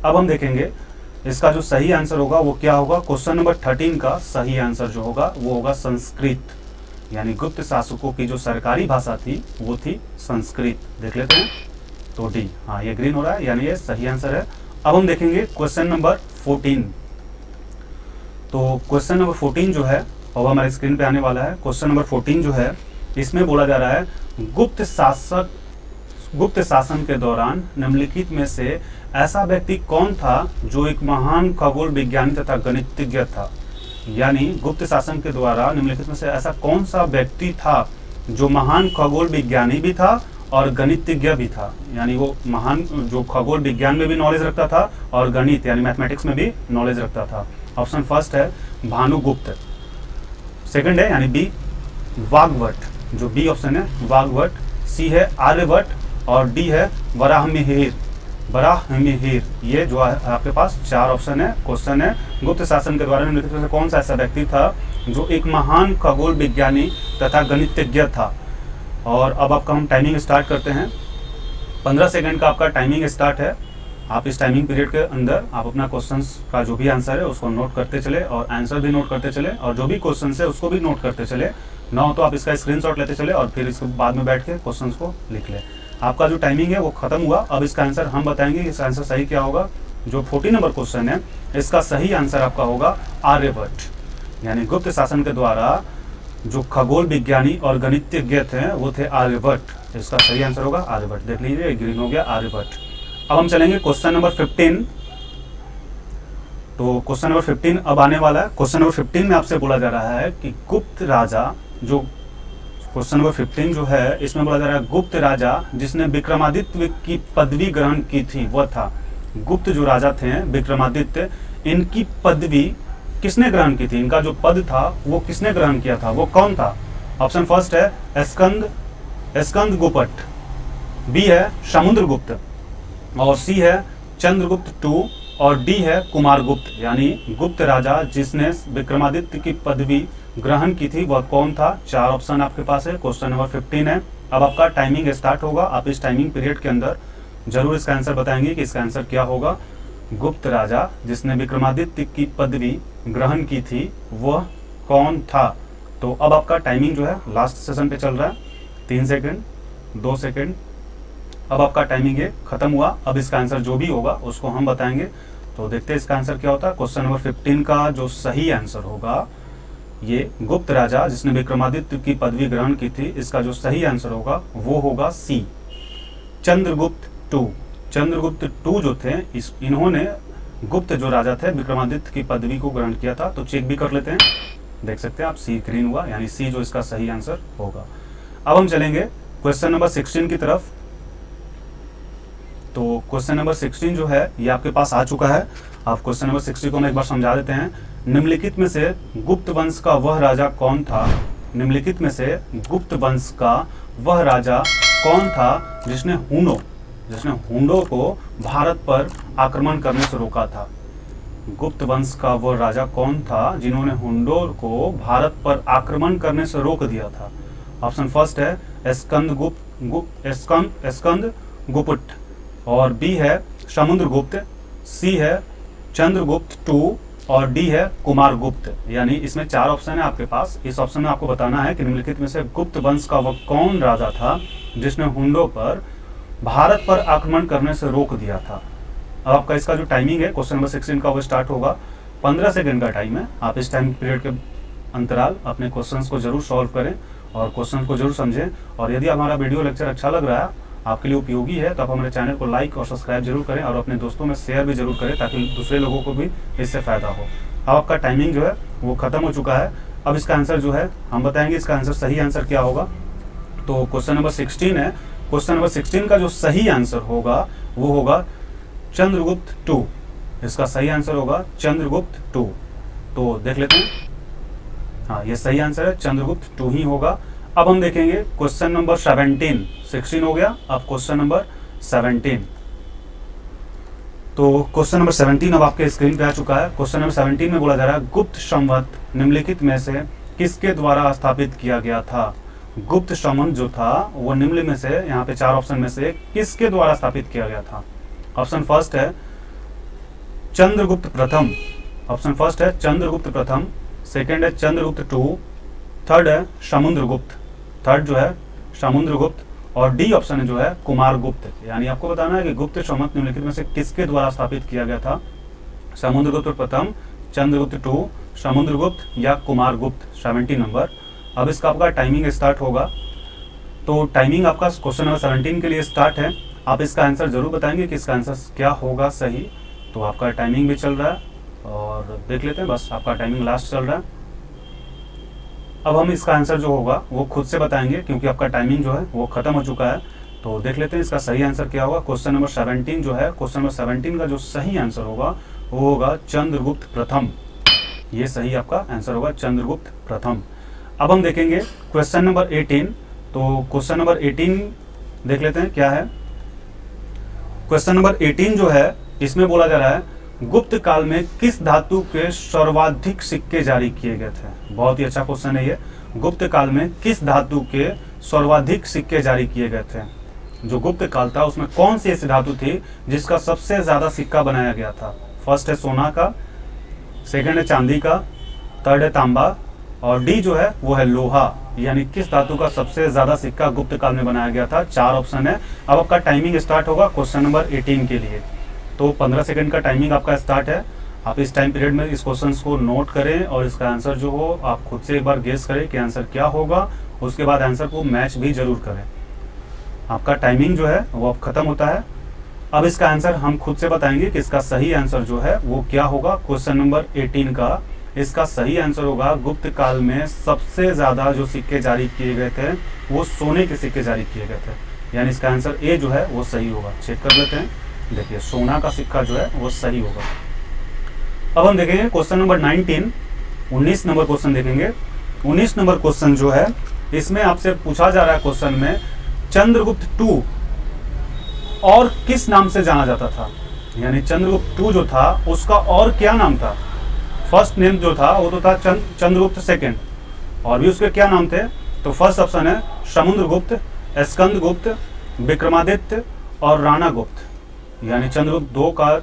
अब हम देखेंगे इसका जो सही आंसर होगा वो क्या होगा। क्वेश्चन नंबर 13 का सही आंसर जो होगा वो होगा संस्कृत, यानी गुप्त शासकों की जो सरकारी भाषा थी वो थी संस्कृत। देख लेते हैं। तो डी, हाँ ये ग्रीन हो रहा है, यानी ये सही आंसर है। अब हम देखेंगे क्वेश्चन नंबर 14। तो क्वेश्चन नंबर 14 जो है वो हमारे स्क्रीन पे आने वाला है। क्वेश्चन नंबर 14 जो है इसमें बोला जा रहा है गुप्त शासन के दौरान निम्नलिखित में से ऐसा व्यक्ति कौन था जो एक महान खगोल विज्ञानी तथा गणितज्ञ था। यानी गुप्त शासन के द्वारा निम्नलिखित में से ऐसा कौन सा व्यक्ति था जो महान खगोल विज्ञानी भी था और गणितज्ञ भी था। यानी वो महान जो खगोल विज्ञान में भी नॉलेज रखता था और गणित यानी मैथमेटिक्स में भी नॉलेज रखता था। ऑप्शन फर्स्ट है भानुगुप्त, सेकंड है यानी बी वाग्भट, जो बी ऑप्शन है वाग्भट, सी है आर्यभट्ट, और डी है वराहमिहिर। ये जो है आपके पास 4 ऑप्शन है। क्वेश्चन है गुप्त शासन के द्वारा निम्नलिखित में से कौन सा ऐसा व्यक्ति था जो एक महान खगोल विज्ञानी तथा गणितज्ञ था। और अब आपका हम टाइमिंग स्टार्ट करते हैं। 15 सेकंड का आपका टाइमिंग स्टार्ट है। आप इस टाइमिंग पीरियड के अंदर आप अपना क्वेश्चंस का जो भी आंसर है उसको नोट करते चले और आंसर भी नोट करते चले, और जो भी क्वेश्चंस है उसको भी नोट करते चले। ना हो तो आप इसका स्क्रीनशॉट लेते चले और फिर इसके बाद में बैठ के क्वेश्चंस को लिख ले। आपका जो टाइमिंग है वो खत्म हुआ। अब इसका आंसर हम बताएंगे, इसका आंसर सही क्या होगा। जो 14 नंबर क्वेश्चन है इसका सही आंसर आपका होगा आर्यभट्ट, यानी गुप्त शासन के द्वारा जो खगोल विज्ञानी और गणितज्ञ थे वो थे आर्यभट्ट। इसका सही आंसर होगा आर्यभट्ट। देख लीजिए ग्रीन हो गया आर्यभट्ट। अब हम चलेंगे क्वेश्चन नंबर 15। तो क्वेश्चन नंबर 15 अब आने वाला है। क्वेश्चन नंबर 15 में आपसे बोला जा रहा है कि गुप्त राजा, जो क्वेश्चन नंबर 15 जो है इसमें बोला जा रहा है गुप्त राजा जिसने विक्रमादित्य की पदवी ग्रहण की थी वह था। गुप्त जो राजा थे विक्रमादित्य, इनकी पदवी किसने ग्रहण की थी। इनका जो पद था वो किसने ग्रहण किया था, वो कौन था। ऑप्शन फर्स्ट है स्कंद गुप्त, बी है समुद्रगुप्त, और सी है चंद्रगुप्त 2, और डी है कुमारगुप्त। यानी गुप्त राजा जिसने विक्रमादित्य की पदवी ग्रहण की थी वह कौन था। 4 ऑप्शन आपके पास है। क्वेश्चन नंबर 15 है। अब आपका टाइमिंग स्टार्ट होगा। आप इस टाइमिंग पीरियड के अंदर जरूर इसका आंसर बताएंगे कि इसका आंसर क्या होगा। गुप्त राजा जिसने विक्रमादित्य की पदवी ग्रहण की थी वह कौन था। तो अब आपका टाइमिंग जो है लास्ट सेशन पे चल रहा है। 3 सेकंड 2 सेकंड, अब आपका टाइमिंग ये खत्म हुआ। अब इसका आंसर जो भी होगा उसको हम बताएंगे। तो देखते हैं इसका आंसर क्या होता है। क्वेश्चन नंबर 15 का जो सही आंसर होगा ये गुप्त राजा जिसने विक्रमादित्य की पदवी ग्रहण की थी, इसका जो सही आंसर होगा वो होगा सी चंद्रगुप्त 2। चंद्रगुप्त 2 जो थे इन्होंने गुप्त जो राजा थे विक्रमादित्य की पदवी को ग्रहण किया था। तो चेक भी कर लेते हैं। देख सकते हैं आप सी ग्रीन हुआ, यानी सी जो इसका सही आंसर होगा। अब हम चलेंगे क्वेश्चन नंबर 16 की तरफ। तो क्वेश्चन नंबर 16 जो है ये आपके पास आ चुका है। आप क्वेश्चन नंबर 60 को हम एक बार समझा देते हैं। निम्नलिखित में से गुप्त वंश का वह राजा कौन था? निम्नलिखित में से गुप्त वंश का वह राजा कौन था जिसने हुंडों को भारत पर आक्रमण करने से रोका था? गुप्त वंश का वह राजा कौन था जिन्होंने हुंडों को भारत पर आक्रमण करने से रोक दिया था? ऑप्शन फर्स्ट है स्कंद गुप्त, और बी है समुद्रगुप्त, सी है चंद्रगुप्त टू, और डी है कुमारगुप्त। यानी इसमें 4 ऑप्शन है आपके पास। इस ऑप्शन में आपको बताना है कि निम्नलिखित में से गुप्त वंश का वह कौन राजा था जिसने हुंडों पर भारत पर आक्रमण करने से रोक दिया था। अब आपका इसका जो टाइमिंग है क्वेश्चन नंबर 16 का वो स्टार्ट होगा। 15 सेकंड का टाइम है। आप इस टाइम पीरियड के अंतराल अपने क्वेश्चंस को जरूर सॉल्व करें और क्वेश्चन को जरूर समझें। और यदि हमारा वीडियो लेक्चर अच्छा लग रहा है, आपके लिए उपयोगी है, तो आप हमारे चैनल को लाइक और सब्सक्राइब जरूर करें और अपने दोस्तों में शेयर भी जरूर करें ताकि दूसरे लोगों को भी इससे फ़ायदा हो। अब आपका टाइमिंग जो है वो ख़त्म हो चुका है। अब इसका आंसर जो है हम बताएंगे, इसका आंसर सही आंसर क्या होगा। तो क्वेश्चन नंबर 16 है। क्वेश्चन नंबर 16 का जो सही आंसर होगा वो होगा चंद्रगुप्त टू। इसका सही आंसर होगा चंद्रगुप्त टू। तो देख लेते हैं। हाँ, ये सही आंसर है, चंद्रगुप्त टू ही होगा। अब हम देखेंगे क्वेश्चन नंबर 17। 16 हो गया, अब क्वेश्चन नंबर 17। तो क्वेश्चन नंबर 17 अब आपके स्क्रीन पे आ चुका है। क्वेश्चन नंबर 17 में बोला जा रहा है गुप्त संवत निम्नलिखित में से किसके द्वारा स्थापित किया गया था? गुप्त संवत जो था वो निम्न में से, यहाँ पे 4 ऑप्शन में से किसके द्वारा स्थापित किया गया था? ऑप्शन फर्स्ट है चंद्रगुप्त प्रथम, ऑप्शन फर्स्ट है चंद्रगुप्त प्रथम, सेकंड है चंद्रगुप्त टू, थर्ड है समुद्रगुप्त, थर्ड जो है समुद्रगुप्त, और डी ऑप्शन जो है कुमारगुप्त। यानी आपको बताना है कि गुप्त संवत निम्नलिखित में से किसके द्वारा स्थापित किया गया था? समुद्रगुप्त प्रथम, चंद्रगुप्त टू, समुद्रगुप्त या कुमारगुप्त। 70 नंबर। अब इसका आपका टाइमिंग स्टार्ट होगा। तो टाइमिंग आपका क्वेश्चन नंबर 17 के लिए स्टार्ट है। आप इसका आंसर जरूर बताएंगे कि इसका आंसर क्या होगा सही। तो आपका टाइमिंग भी चल रहा है और देख लेते हैं, बस आपका टाइमिंग लास्ट चल रहा है। अब हम इसका आंसर जो होगा वो खुद से बताएंगे क्योंकि आपका टाइमिंग जो है वो खत्म हो चुका है। तो देख लेते हैं इसका सही आंसर क्या होगा। क्वेश्चन नंबर 17 जो है, क्वेश्चन नंबर 17 का जो सही आंसर होगा वो होगा चंद्रगुप्त प्रथम। ये सही आपका आंसर होगा, चंद्रगुप्त प्रथम। अब हम देखेंगे क्वेश्चन नंबर 18। तो क्वेश्चन नंबर 18 देख लेते हैं क्या है। क्वेश्चन नंबर 18 जो है इसमें बोला जा रहा है गुप्त काल में किस धातु के सर्वाधिक सिक्के जारी किए गए थे? बहुत ही अच्छा क्वेश्चन है ये। गुप्त काल में किस धातु के सर्वाधिक सिक्के जारी किए गए थे? जो गुप्त काल था उसमें कौन सी ऐसी धातु थी जिसका सबसे ज्यादा सिक्का बनाया गया था? फर्स्ट है सोना का, सेकंड है चांदी का, थर्ड है तांबा, और डी जो है वो है लोहा। यानी किस धातु का सबसे ज्यादा सिक्का गुप्त काल में बनाया गया था? 4 ऑप्शन है। अब आपका टाइमिंग स्टार्ट होगा क्वेश्चन नंबर 18 के लिए। तो 15 सेकंड का टाइमिंग आपका स्टार्ट है। आप इस टाइम पीरियड में इस क्वेश्चन को नोट करें और इसका आंसर जो हो आप खुद से एक बार गेस करें कि आंसर क्या होगा। उसके बाद आंसर को मैच भी जरूर करें। आपका टाइमिंग जो है वो अब खत्म होता है। अब इसका आंसर हम खुद से बताएंगे कि इसका सही आंसर जो है वो क्या होगा। क्वेश्चन नंबर 18 का इसका सही आंसर होगा गुप्त काल में सबसे ज्यादा जो सिक्के जारी किए गए थे वो सोने के सिक्के जारी किए गए थे। यानी इसका आंसर ए जो है वो सही होगा। चेक कर लेते हैं। देखिए सोना का सिक्का जो है वो सही होगा। अब हम देखेंगे क्वेश्चन नंबर 19 नंबर क्वेश्चन देखेंगे। 19 नंबर क्वेश्चन जो है इसमें आपसे पूछा जा रहा है क्वेश्चन में चंद्रगुप्त टू और किस नाम से जाना जाता था? यानी चंद्रगुप्त टू जो था उसका और क्या नाम था? फर्स्ट नेम जो था वो तो था चंद्रगुप्त सेकंड, और भी उसके क्या नाम थे? तो फर्स्ट ऑप्शन है समुद्रगुप्त, स्कंदगुप्त, विक्रमादित्य और राणा गुप्त। यानी चंद्रगुप्त 2 का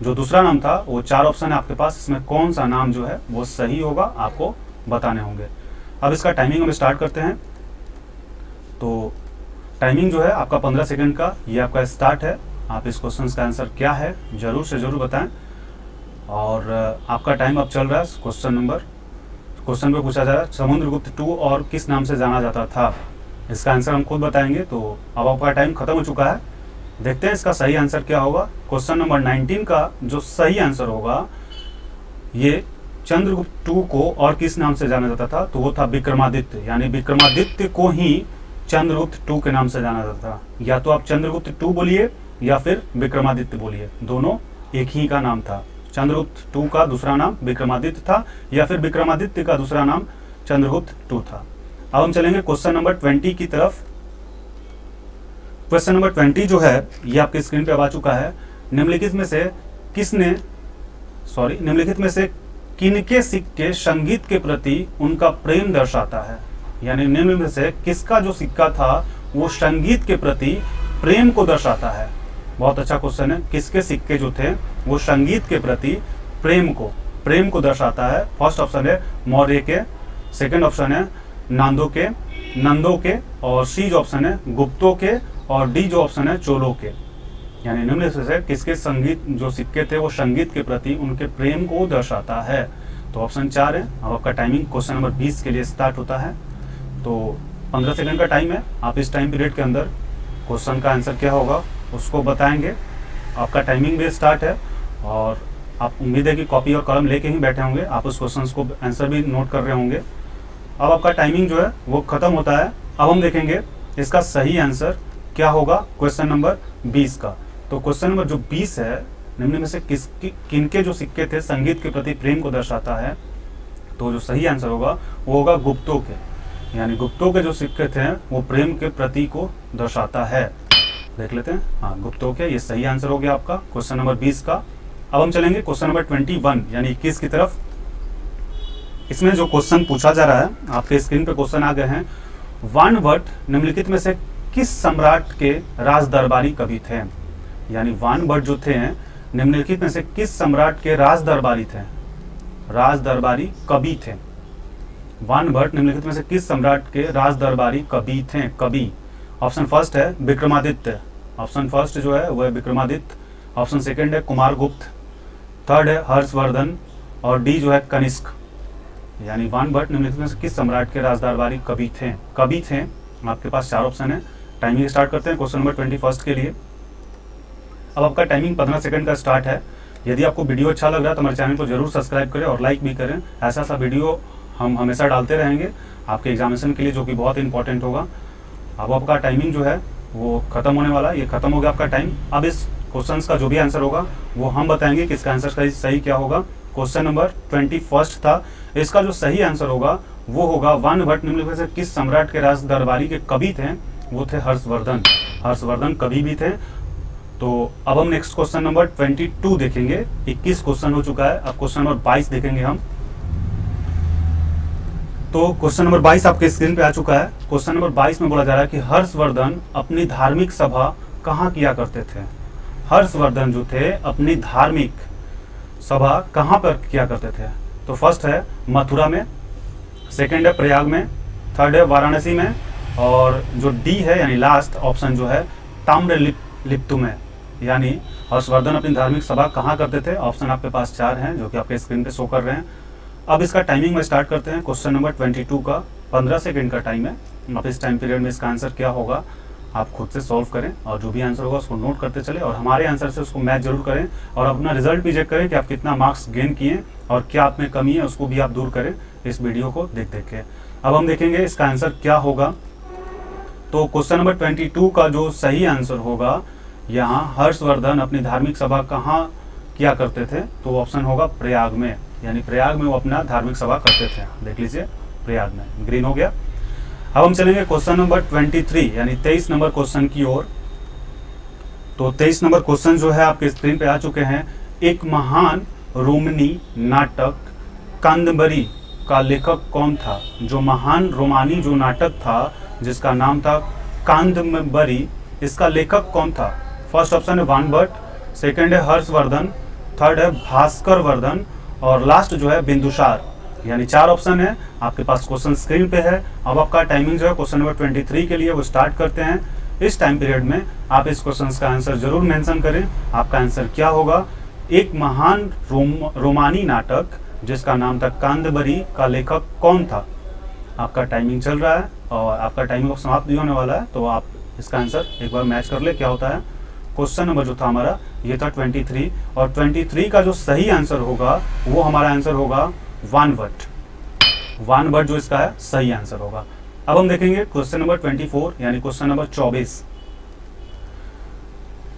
जो दूसरा नाम था वो 4 ऑप्शन है आपके पास। इसमें कौन सा नाम जो है वो सही होगा आपको बताने होंगे। अब इसका टाइमिंग हम स्टार्ट करते हैं। तो टाइमिंग जो है आपका 15 सेकंड का ये आपका स्टार्ट है। आप इस क्वेश्चन का आंसर क्या है जरूर से जरूर बताएं। और आपका टाइम अब चल रहा है। क्वेश्चन पे पूछा जा रहा है समुद्रगुप्त 2 और किस नाम से जाना जाता था? इसका आंसर हम खुद बताएंगे। तो अब आपका टाइम खत्म हो चुका है। देखते हैं इसका सही आंसर क्या होगा। क्वेश्चन नंबर 19 का जो सही आंसर होगा ये चंद्रगुप्त 2 को और किस नाम से जाना जाता था? तो वो था विक्रमादित्य। यानी विक्रमादित्य को ही चंद्रगुप्त 2 के नाम से जाना जाता था। या तो आप चंद्रगुप्त 2 बोलिए या फिर विक्रमादित्य, बोलिए, दोनों एक ही का नाम था। चंद्रगुप्त टू का दूसरा नाम विक्रमादित्य था या फिर विक्रमादित्य का दूसरा नाम चंद्रगुप्त टू था। अब हम चलेंगे क्वेश्चन नंबर 20 की तरफ। क्वेश्चन नंबर 20 जो है ये आपके स्क्रीन पे अब आ चुका है। निम्नलिखित में से किनके सिक्के संगीत के प्रति उनका प्रेम दर्शाता है? यानी निम्न में से किसका जो सिक्का था वो संगीत के प्रति प्रेम को दर्शाता है? बहुत अच्छा क्वेश्चन है। किसके सिक्के जो थे वो संगीत के प्रति प्रेम को दर्शाता है? फर्स्ट ऑप्शन है मौर्य के, सेकंड ऑप्शन है नंदों के, और सी जो ऑप्शन है गुप्तों के, और डी जो ऑप्शन है चोलों के। यानी निम्न में से किसके संगीत जो सिक्के थे वो संगीत के प्रति उनके प्रेम को दर्शाता है? तो ऑप्शन 4 है। अब आपका टाइमिंग क्वेश्चन नंबर 20 के लिए स्टार्ट होता है। तो 15 सेकंड का टाइम है। आप इस टाइम पीरियड के अंदर क्वेश्चन का आंसर क्या होगा उसको बताएंगे। आपका टाइमिंग भी स्टार्ट है और आप उम्मीद है कि कॉपी और कलम लेके ही बैठे होंगे। आप उस क्वेश्चन को आंसर भी नोट कर रहे होंगे। अब आपका टाइमिंग जो है वो खत्म होता है। अब हम देखेंगे इसका सही आंसर क्या होगा क्वेश्चन नंबर 20 का। तो क्वेश्चन नंबर जो 20 है, निम्न में से किनके जो सिक्के थे संगीत के प्रति प्रेम को दर्शाता है? तो जो सही आंसर होगा वो होगा गुप्तों के। यानी गुप्तों के जो सिक्के थे वो प्रेम के प्रति को दर्शाता है। देख लेते हैं। हाँ, गुप्तों के, ये सही आंसर हो गया आपका क्वेश्चन नंबर 20 का। अब हम चलेंगे क्वेश्चन नंबर 21 यानी 21 की तरफ। इसमें जो क्वेश्चन पूछा जा रहा है, आपके स्क्रीन पे क्वेश्चन आ गए हैं। वानभट्ट निम्नलिखित में से किस सम्राट के राज दरबारी कवि थे? यानी वानभट्ट जो थे निम्नलिखित में से किस सम्राट के राज दरबारी कवि थे? वानभट्ट निम्नलिखित में से किस सम्राट के राज दरबारी कवि थे? कवि ऑप्शन फर्स्ट है विक्रमादित्य। ऑप्शन फर्स्ट जो है वह विक्रमादित्य। ऑप्शन सेकंड है कुमारगुप्त। थर्ड है हर्षवर्धन और डी जो है कनिष्क। यानी वानभट्ट निम्नलिखित में से किस सम्राट के राज दरबारी कवि थे? आपके पास 4 ऑप्शन है। टाइमिंग स्टार्ट करते हैं क्वेश्चन नंबर 21 के लिए। अब आपका टाइमिंग 15 सेकंड का स्टार्ट है। यदि आपको वीडियो अच्छा लग रहा है तो हमारे चैनल को जरूर सब्सक्राइब करें और लाइक भी करें। ऐसा वीडियो हम हमेशा डालते रहेंगे आपके एग्जामिनेशन के लिए, जो कि बहुत इंपॉर्टेंट होगा। अब आपका टाइमिंग जो है वो खत्म होने वाला है। ये खत्म हो गया आपका टाइम। अब इस क्वेश्चन का जो भी आंसर होगा वो हम बताएंगे कि इसका आंसर सही क्या होगा। क्वेश्चन नंबर 21 था। इसका जो सही आंसर होगा वो होगा वानभट्ट निम्नलिखित से किस सम्राट के राज दरबारी के कवि थे? वो थे हर्षवर्धन कवि भी थे। तो अब हम नेक्स्ट क्वेश्चन नंबर 22 देखेंगे। 21 क्वेश्चन हो चुका है। अब क्वेश्चन नंबर 22 देखेंगे हम। तो क्वेश्चन नंबर 22 आपके स्क्रीन पे आ चुका है। क्वेश्चन नंबर 22 में बोला जा रहा है कि हर्षवर्धन अपनी धार्मिक सभा कहाँ किया करते थे? हर्षवर्धन जो थे अपनी धार्मिक सभा कहाँ पर किया करते थे? तो फर्स्ट है मथुरा में, सेकंड है प्रयाग में, थर्ड है वाराणसी में, और जो डी है यानी लास्ट ऑप्शन जो है ताम्रलिप्त में। यानी हर्षवर्धन अपनी धार्मिक सभा कहाँ करते थे? ऑप्शन आपके पास 4 हैं जो कि आपके स्क्रीन पे शो कर रहे हैं। अब इसका टाइमिंग में स्टार्ट करते हैं। क्वेश्चन नंबर 22 का 15 सेकंड का टाइम है। अब इस टाइम पीरियड में इसका आंसर क्या होगा आप खुद से सॉल्व करें और जो भी आंसर होगा उसको नोट करते चले और हमारे आंसर से उसको मैच जरूर करें और अपना रिजल्ट भी चेक करें कि आप कितना मार्क्स गेन किए और क्या आप में कमी है उसको भी आप दूर करें इस वीडियो को देख के। अब हम देखेंगे इसका आंसर क्या होगा। तो क्वेश्चन नंबर 22 का जो सही आंसर होगा, यहाँ हर्षवर्धन अपनी धार्मिक सभा कहाँ किया करते थे? तो ऑप्शन होगा प्रयाग में। यानी प्रयाग में वो अपना धार्मिक सभा करते थे। देख लीजिए प्रयाग में, ग्रीन हो गया। अब हम चलेंगे क्वेश्चन नंबर 23 यानी 23 नंबर क्वेश्चन की ओर। तो 23 नंबर क्वेश्चन जो है आपके स्क्रीन पे आ चुके हैं। एक महान रोमनी नाटक कादंबरी का लेखक कौन था? जो महान रोमानी जो नाटक था जिसका नाम था कादंबरी, इसका लेखक कौन था? फर्स्ट ऑप्शन है वानभट्ट, सेकंड है हर्षवर्धन, थर्ड है भास्कर वर्धन और लास्ट जो है बिंदुसार। यानी 4 ऑप्शन है आपके पास। क्वेश्चन स्क्रीन पे है। अब आपका टाइमिंग जो है क्वेश्चन नंबर 23 के लिए वो स्टार्ट करते हैं। इस टाइम पीरियड में आप इस क्वेश्चन का आंसर जरूर मेंशन करें। आपका आंसर क्या होगा? एक महान रोमानी नाटक जिसका नाम था कादंबरी का लेखक कौन था? आपका टाइमिंग चल रहा है और आपका टाइमिंग समाप्त भी होने वाला है। तो आप इसका आंसर एक बार मैच कर ले क्या होता है। क्वेश्चन नंबर जो था हमारा ये था 23 और 23 का जो सही आंसर होगा वो हमारा आंसर होगा वानभट्ट जो इसका है सही आंसर होगा। अब हम देखेंगे क्वेश्चन नंबर 24 यानी क्वेश्चन नंबर 24।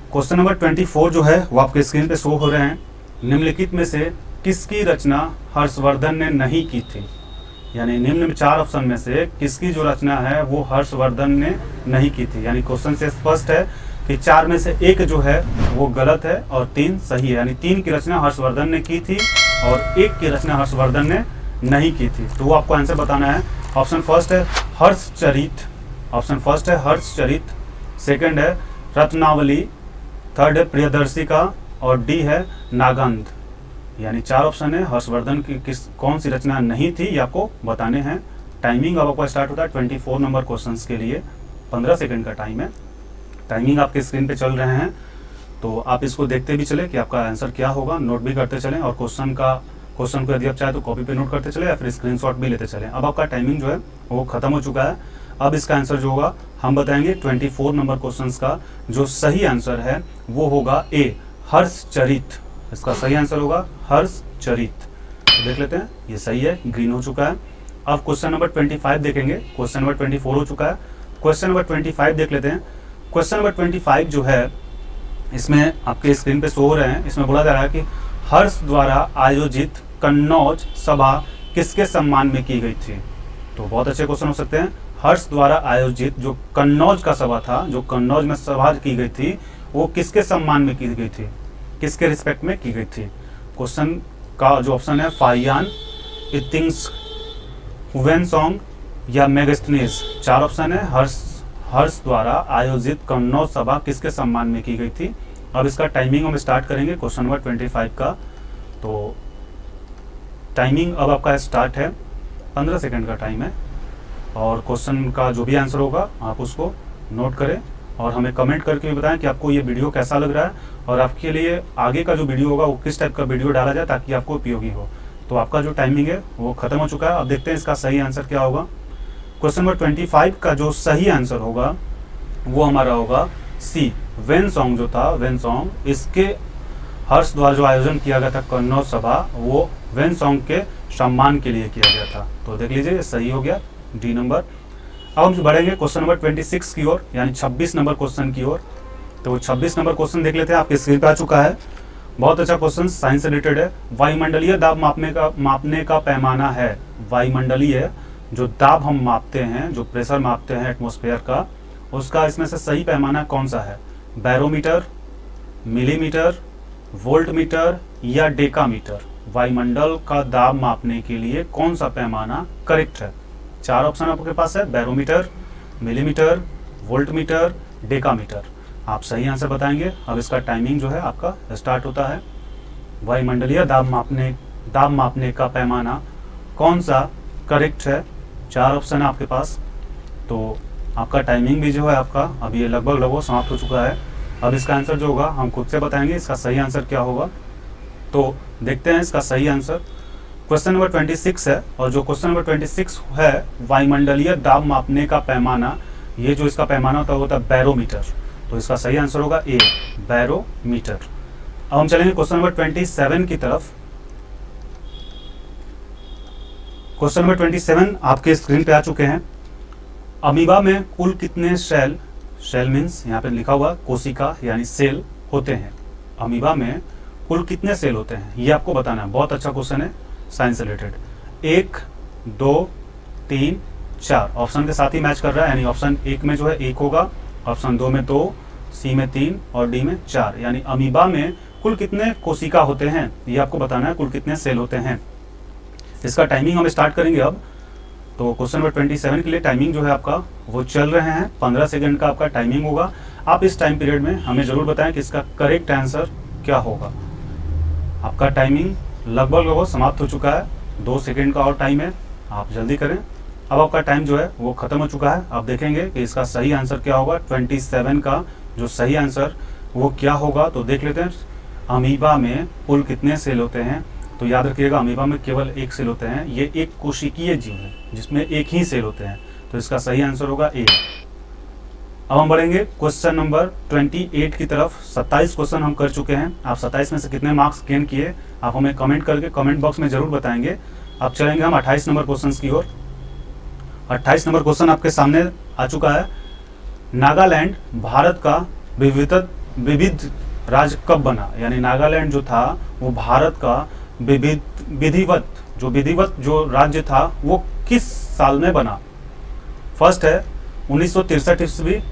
क्वेश्चन नंबर 24 जो है वो आपके स्क्रीन पे शो हो रहे हैं। निम्नलिखित में से किसकी रचना हर्षवर्धन ने नहीं की थी? यानी निम्न 4 ऑप्शन में से किसकी जो रचना है वो हर्षवर्धन ने नहीं की थी। यानी क्वेश्चन से स्पष्ट है कि 4 में से एक जो है वो गलत है और 3 सही है। यानी 3 की रचना हर्षवर्धन ने की थी और 1 की रचना हर्षवर्धन ने नहीं की थी। तो वो आपको आंसर बताना है। ऑप्शन फर्स्ट है हर्षचरित, ऑप्शन फर्स्ट है हर्षचरित, सेकंड है रत्नावली, थर्ड है प्रियदर्शिका और डी है नागंध। यानी 4 ऑप्शन है। हर्षवर्धन की कौन सी रचना नहीं थी ये आपको बताने हैं। टाइमिंग अब आपका स्टार्ट होता है 24 नंबर क्वेश्चंस के लिए। 15 सेकंड का टाइम है। टाइमिंग आपके स्क्रीन पे चल रहे हैं, तो आप इसको देखते भी चले कि आपका आंसर क्या होगा, नोट भी करते चलें और क्वेश्चन को यदि आप चाहे तो कॉपी पे नोट करते चले या फिर स्क्रीनशॉट भी लेते चलें। अब आपका टाइमिंग जो है वो खत्म हो चुका है। अब इसका आंसर जो होगा हम बताएंगे 24 नंबर क्वेश्चंस का जो सही आंसर है वो होगा ए हर्षचरित। इसका सही आंसर होगा हर्षचरित। तो देख लेते हैं, ये सही है, ग्रीन हो चुका है। अब क्वेश्चन नंबर 25 देखेंगे। क्वेश्चन नंबर 24 हो चुका है। क्वेश्चन नंबर 25 देख लेते हैं। क्वेश्चन नंबर 25 जो है इसमें आपके स्क्रीन पे शो हो रहे हैं। इसमें बोला जा रहा है कि हर्ष द्वारा आयोजित कन्नौज सभा किसके सम्मान में की गई थी? तो बहुत अच्छे क्वेश्चन हो सकते हैं। हर्ष द्वारा आयोजित जो कन्नौज का सभा था, जो कन्नौज में सभा की गई थी, वो किसके सम्मान में की गई थी, किसके रिस्पेक्ट में की गई थी? क्वेश्चन का जो ऑप्शन है फाहियान, इतिंग्स, हुवेनसोंग या मेगास्थनीज। 4 ऑप्शन है। हर्ष द्वारा आयोजित कन्नौज सभा किसके सम्मान में की गई थी? अब इसका टाइमिंग हम स्टार्ट करेंगे क्वेश्चन नंबर 25 का। तो टाइमिंग अब आपका स्टार्ट है, 15 सेकंड का टाइम है और क्वेश्चन का जो भी आंसर होगा आप उसको नोट करें और हमें कमेंट करके भी बताएं कि आपको ये वीडियो कैसा लग रहा है और आपके लिए आगे का जो वीडियो होगा वो किस टाइप का वीडियो डाला जाए ताकि आपको उपयोगी हो। तो आपका जो टाइमिंग है वो खत्म हो चुका है। अब देखते हैं इसका सही आंसर क्या होगा। क्वेश्चन नंबर 25 का जो सही आंसर होगा वो हमारा होगा सी वेनसोंग जो था, वेनसोंग। इसके हर्ष द्वारा जो आयोजन किया गया था कन्नौज सभा, वो वेनसोंग के सम्मान के लिए किया गया था। तो देख लीजिए सही हो गया, डी नंबर। अब हम बढ़ेंगे क्वेश्चन नंबर 26 की ओर, यानी 26 नंबर क्वेश्चन की ओर। तो 26 नंबर क्वेश्चन देख लेते हैं, आपके स्क्रीन पे आ चुका है। बहुत अच्छा क्वेश्चन, साइंस से रिलेटेड है। वायुमंडलीय दाब मापने का पैमाना है। वायुमंडलीय जो दाब हम मापते हैं, जो प्रेशर मापते हैं एटमॉस्फेयर का, उसका इसमें से सही पैमाना कौन सा है? बैरोमीटर, मिलीमीटर, वोल्टमीटर या डेकामीटर? वायुमंडल का दाब मापने के लिए कौन सा पैमाना करेक्ट है? 4 ऑप्शन आपके पास है, बैरोमीटर, मिलीमीटर, वोल्टमीटर, डेकामीटर। आप सही आंसर बताएंगे। अब इसका टाइमिंग जो है आपका स्टार्ट होता है। वायुमंडलीय दाब मापने का पैमाना कौन सा करेक्ट है? 4 ऑप्शन है आपके पास। तो आपका टाइमिंग भी जो है आपका अभी ये लगभग समाप्त हो चुका है। अब इसका आंसर जो होगा हम खुद से बताएंगे इसका सही आंसर क्या होगा। तो देखते हैं इसका सही आंसर। क्वेश्चन नंबर 26 है और जो क्वेश्चन नंबर 26 है वायुमंडलीय दाब मापने का पैमाना, ये जो इसका पैमाना होता है बैरोमीटर। तो इसका सही आंसर होगा ए बैरोमीटर। अब हम चलेंगे क्वेश्चन नंबर 27 की तरफ। क्वेश्चन नंबर 27 आपके स्क्रीन पे आ चुके हैं। अमीबा में कुल कितने सेल मीन्स यहाँ पे लिखा हुआ कोशिका यानी सेल होते हैं? अमीबा में कुल कितने सेल होते हैं ये आपको बताना है। बहुत अच्छा क्वेश्चन है, साइंस रिलेटेड। 1, 2, 3, 4 ऑप्शन के साथ ही मैच कर रहा है। यानी ऑप्शन 1 में जो है 1 होगा, ऑप्शन 2 में 2, सी में 3 और डी में 4। यानी अमीबा में कुल कितने कोशिका होते हैं ये आपको बताना है, कुल कितने सेल होते हैं। इसका टाइमिंग हम स्टार्ट करेंगे अब। तो क्वेश्चन नंबर 27 के लिए टाइमिंग जो है आपका वो चल रहे हैं। 15 सेकंड का आपका टाइमिंग होगा। आप इस टाइम पीरियड में हमें जरूर बताएं कि इसका करेक्ट आंसर क्या होगा। आपका टाइमिंग लगभग समाप्त हो चुका है। 2 सेकंड का और टाइम है, आप जल्दी करें। अब आपका टाइम जो है वो खत्म हो चुका है। अब देखेंगे कि इसका सही आंसर क्या होगा। 27 का जो सही आंसर वो क्या होगा तो देख लेते हैं। अमीबा में कुल कितने सेल होते हैं? तो याद रखिएगा अमीबा में केवल 1 सेल होते हैं। ये एक कोशिकीय जीव है जिसमें 1 ही सेल होते हैं। तो इसका सही आंसर होगा ए। अब हम बढ़ेंगे क्वेश्चन नंबर 28 की तरफ। 27 क्वेश्चन हम कर चुके हैं। आप 27 में से कितने मार्क्स गेन किए आप हमें कमेंट करके कमेंट बॉक्स में जरूर बताएंगे। अब चलेंगे हम 28 नंबर क्वेश्चन की ओर। 28 नंबर क्वेश्चन आपके सामने आ चुका है। नागालैंड भारत का विविध राज्य कब बना, यानी नागालैंड जो था वो भारत का विधिवत जो राज्य था वो किस साल में बना। फर्स्ट है 1963 ईस्वी,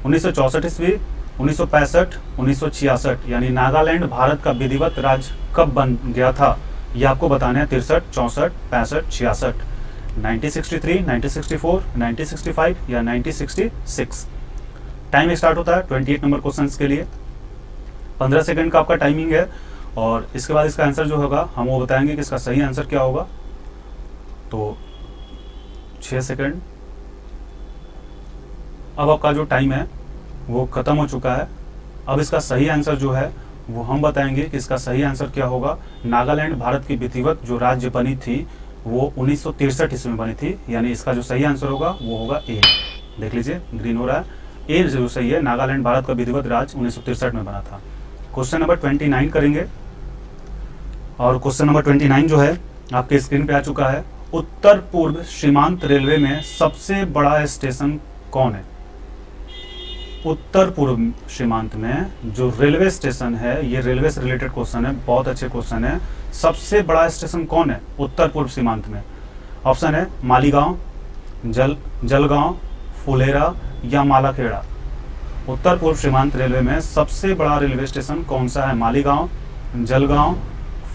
1964 ईस्वी, 1965, 1966, यानी नागालैंड भारत का विधिवत राज्य कब बन गया था, ये आपको बताना है। 63, 64, 65, 66, 1963, 1964, 1965 या 1966। टाइम स्टार्ट होता है 28 नंबर क्वेश्चन के लिए। 15 सेकंड का आपका टाइमिंग है और इसके बाद इसका आंसर जो होगा हम वो बताएंगे कि इसका सही आंसर क्या होगा। तो 6 सेकंड। अब आपका जो टाइम है वो खत्म हो चुका है। अब इसका सही आंसर जो है वो हम बताएंगे कि इसका सही आंसर क्या होगा। नागालैंड भारत की विधिवत जो राज्य बनी थी वो 1963 ईस्वी में बनी थी, यानी इसका जो सही आंसर होगा वो होगा ए। देख लीजिए ग्रीन हो रहा है, ए जो सही है। नागालैंड भारत का विधिवत राज्य 1963 में बना था। क्वेश्चन नंबर 29 करेंगे और क्वेश्चन नंबर 29 जो है आपके स्क्रीन पे आ चुका है। उत्तर पूर्व सीमांत रेलवे में सबसे बड़ा स्टेशन कौन है। उत्तर पूर्व सीमांत में जो रेलवे स्टेशन है, ये रेलवे से रिलेटेड क्वेश्चन है, बहुत अच्छे क्वेश्चन है। सबसे बड़ा स्टेशन कौन है उत्तर पूर्व सीमांत में। ऑप्शन है मालीगांव, जलगांव, फुलेरा या मालाखेड़ा। उत्तर पूर्व सीमांत रेलवे में सबसे बड़ा रेलवे स्टेशन कौन सा है। मालीगांव, जलगांव,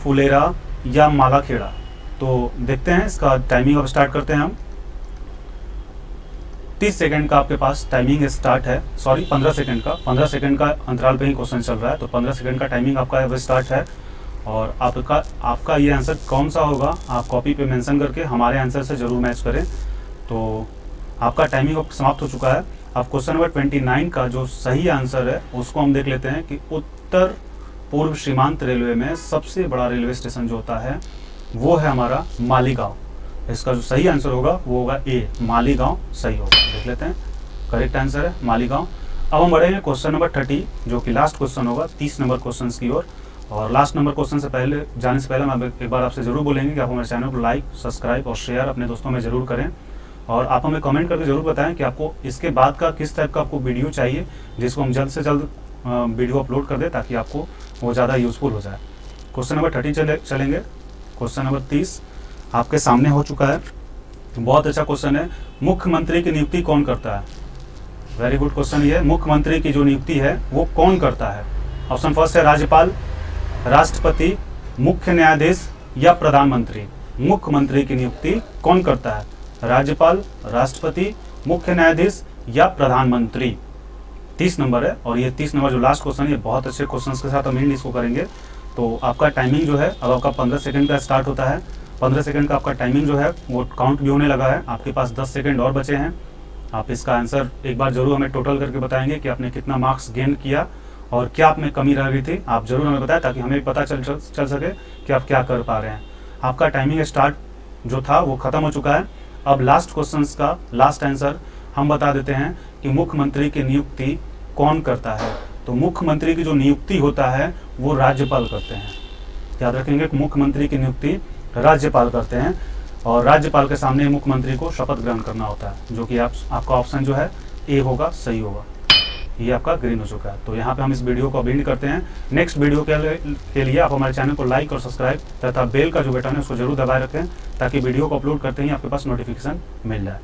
फुलेरा या मालाखेड़ा। तो देखते हैं इसका टाइमिंग अब स्टार्ट करते हैं हम। 30 सेकंड का आपके पास टाइमिंग स्टार्ट है, सॉरी 15 सेकंड का। 15 सेकंड का अंतराल पे ही क्वेश्चन चल रहा है, तो 15 सेकंड का टाइमिंग आपका अब स्टार्ट है। और आपका ये आंसर कौन सा होगा आप कॉपी पे मेंशन करके हमारे आंसर से ज़रूर मैच करें। तो आपका टाइमिंग अब समाप्त हो चुका है। अब क्वेश्चन नंबर 29 का जो सही आंसर है उसको हम देख लेते हैं कि उत्तर पूर्व सीमांत रेलवे में सबसे बड़ा रेलवे स्टेशन जो होता है वो है हमारा मालीगांव। इसका जो सही आंसर होगा वो होगा ए, मालीगांव सही होगा। देख लेते हैं, करेक्ट आंसर है मालीगांव। अब हम बढ़ेंगे क्वेश्चन नंबर 30 जो कि लास्ट क्वेश्चन होगा 30 नंबर क्वेश्चन की ओर। और लास्ट नंबर क्वेश्चन से पहले जाने से पहले हम एक बार आपसे जरूर बोलेंगे कि आप हमारे चैनल को लाइक, सब्सक्राइब और शेयर अपने दोस्तों में जरूर करें। और आप हमें कमेंट करके जरूर बताएं कि आपको इसके बाद का किस टाइप का आपको वीडियो चाहिए, जिसको हम जल्द से जल्द वीडियो अपलोड कर दें ताकि आपको वो ज़्यादा यूजफुल हो जाए। क्वेश्चन नंबर 30 चलेंगे। क्वेश्चन नंबर 30 आपके सामने हो चुका है। बहुत अच्छा क्वेश्चन है। मुख्यमंत्री की नियुक्ति कौन करता है। वेरी गुड क्वेश्चन ये। मुख्यमंत्री की जो नियुक्ति है वो कौन करता है। ऑप्शन फर्स्ट है राज्यपाल, राष्ट्रपति, मुख्य न्यायाधीश या प्रधानमंत्री। मुख्यमंत्री की नियुक्ति कौन करता है। राज्यपाल, राष्ट्रपति, मुख्य न्यायाधीश या प्रधानमंत्री। 30 नंबर है और ये 30 नंबर जो लास्ट क्वेश्चन है ये बहुत अच्छे क्वेश्चन के साथ हम इन इसको करेंगे। तो आपका टाइमिंग जो है अब आपका 15 सेकंड का स्टार्ट होता है। 15 सेकंड का आपका टाइमिंग जो है वो काउंट भी होने लगा है। आपके पास 10 सेकंड और बचे हैं। आप इसका आंसर एक बार जरूर हमें टोटल करके बताएंगे कि आपने कितना मार्क्स गेन किया और क्या आप में कमी रह गई थी। आप जरूर हमें बताएं ताकि हमें पता चल सके कि आप क्या कर पा रहे हैं। आपका टाइमिंग स्टार्ट जो था वो खत्म हो चुका है। अब लास्ट क्वेश्चन का लास्ट आंसर हम बता देते हैं कि मुख्यमंत्री की नियुक्ति कौन करता है। तो मुख्यमंत्री की जो नियुक्ति होता है वो राज्यपाल करते हैं। याद रखेंगे कि मुख्यमंत्री की नियुक्ति राज्यपाल करते हैं और राज्यपाल के सामने मुख्यमंत्री को शपथ ग्रहण करना होता है, जो कि आपका ऑप्शन जो है ए होगा, सही होगा। ये आपका ग्रीन हो चुका है। तो यहाँ पे हम इस वीडियो को अब एंड करते हैं। नेक्स्ट वीडियो के लिए आप हमारे चैनल को लाइक और सब्सक्राइब तथा बेल का जो बटन है उसको जरूर दबाए रखें ताकि वीडियो को अपलोड करते ही आपके पास नोटिफिकेशन मिल जाए।